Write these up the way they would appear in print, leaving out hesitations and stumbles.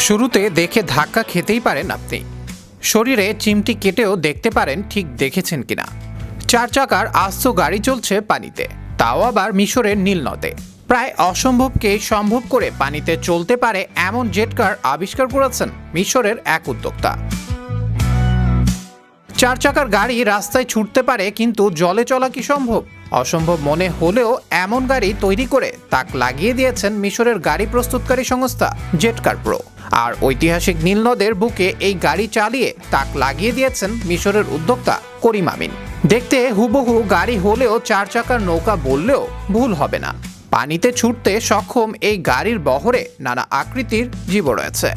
শুরুতে দেখে ধাক্কা খেতেই পারেন আপনি। শরীরে চিমটি কেটেও দেখতে পারেন ঠিক দেখেছেন কিনা। 4 চাকার আস্ত গাড়ি চলছে পানিতে, তাও আবার মিশরের নীল নদে। প্রায় অসম্ভবকে সম্ভব করে পানিতে চলতে পারে এমন জেট কার আবিষ্কার করেছেন মিশরের এক উদ্যোক্তা। 4 চাকার গাড়ি রাস্তায় ছুটতে পারে, কিন্তু জলে চলা কি সম্ভব? অসম্ভব মনে হলেও এমন গাড়ি তৈরি করে তাক লাগিয়ে দিয়েছেন মিশরের গাড়ি প্রস্তুতকারী সংস্থা জেট কার প্রো। আর ঐতিহাসিক নীল নদের বুকে এই গাড়ি চালিয়ে তাক লাগিয়ে দিয়েছেন মিশরের উদ্যোক্তা করিম আমিন। দেখতে হুবহু গাড়ি হলেও 4 চাকার নৌকা বললেও ভুল হবে না। পানিতে ছুটতে সক্ষম এই গাড়ির বহরে নানা আকৃতির জীব রয়েছে।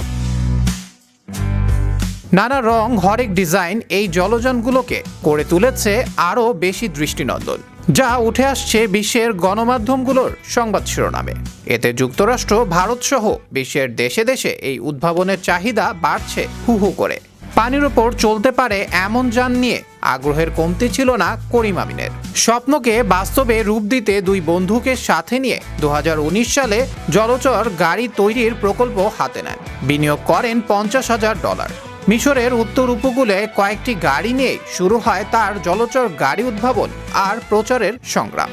নানা রং, হরেক ডিজাইন এই জলযানগুলোকে করে তুলেছে আরও বেশি দৃষ্টিনন্দন, যা উঠে আসছে বিশ্বের গণমাধ্যমগুলোর সংবাদ শিরোনামে। এতে যুক্তরাষ্ট্র, ভারত সহ বিশ্বের দেশে দেশে এই উদ্ভাবনের চাহিদা বাড়ছে হু হু করে। পানির ওপর চলতে পারে এমন যান নিয়ে আগ্রহের কমতি ছিল না করিম আমিনের। স্বপ্নকে বাস্তবে রূপ দিতে দুই বন্ধুকে সাথে নিয়ে 2019 সালে জলচর গাড়ি তৈরির প্রকল্প হাতে নেন। বিনিয়োগ করেন $50,000। মিশরের উত্তর উপকূলে কয়েকটি গাড়ি নিয়ে শুরু হয় তার জলচর গাড়ি উদ্ভাবন আর প্রচারের সংগ্রাম।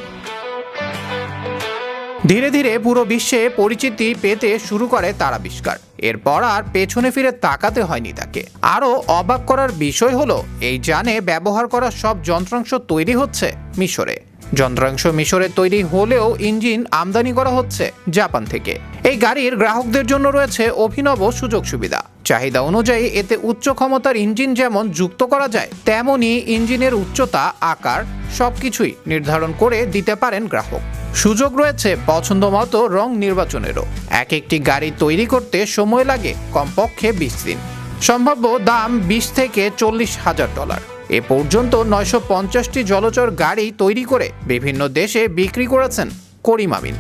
ধীরে ধীরে পুরো বিশ্বে পরিচিতি পেতে শুরু করে তার আবিষ্কার। এরপর আর পেছনে ফিরে তাকাতে হয়নি তাকে। আরও অবাক করার বিষয় হলো, এই যানে ব্যবহার করা সব যন্ত্রাংশ তৈরি হচ্ছে মিশরে। যন্ত্রাংশ মিশরে তৈরি হলেও ইঞ্জিন আমদানি করা হচ্ছে জাপান থেকে। এই গাড়ির গ্রাহকদের জন্য রয়েছে অভিনব সুযোগ সুবিধা। চাহিদা অনুযায়ী এতে উচ্চ ক্ষমতার ইঞ্জিন যেমন যুক্ত করা যায়, তেমনি ইঞ্জিনের উচ্চতা, আকার সবকিছুই নির্ধারণ করে দিতে পারেন গ্রাহক। সুযোগ রয়েছে পছন্দ মতো রং নির্বাচনেরও। এক একটি গাড়ি তৈরি করতে সময় লাগে কমপক্ষে 20 দিন। সম্ভাব্য দাম $20,000 থেকে $40,000। এ পর্যন্ত 950টি জলচর গাড়ি তৈরি করে বিভিন্ন দেশে বিক্রি করেছেন করিম আমিন।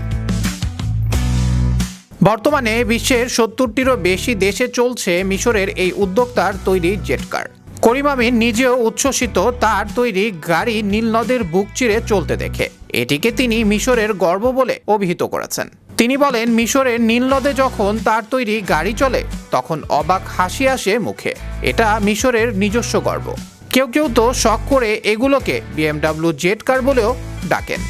বর্তমানে বিশ্বের 70টিরও বেশি দেশে চলছে মিশরের এই উদ্যোক্তার তৈরি জেট কার। করিম আমিন নিজেও উচ্ছ্বসিত তার তৈরি গাড়ি নীল নদের বুক চিরে চলতে দেখে। এটিকে তিনি মিশরের গর্ব বলে অভিহিত করেছেন। তিনি বলেন, মিশরের নীল নদে যখন তার তৈরি গাড়ি চলে তখন অবাক হাসি আসে মুখে। এটা মিশরের নিজস্ব গর্ব। কেউ কেউ তো শখ করে এগুলোকে BMW জেট কার বলেও ডাকেন।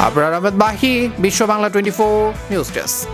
আবরার আহমেদ মাহি, বিশ্ব বাংলা 24 নিউজ ডেস্ক।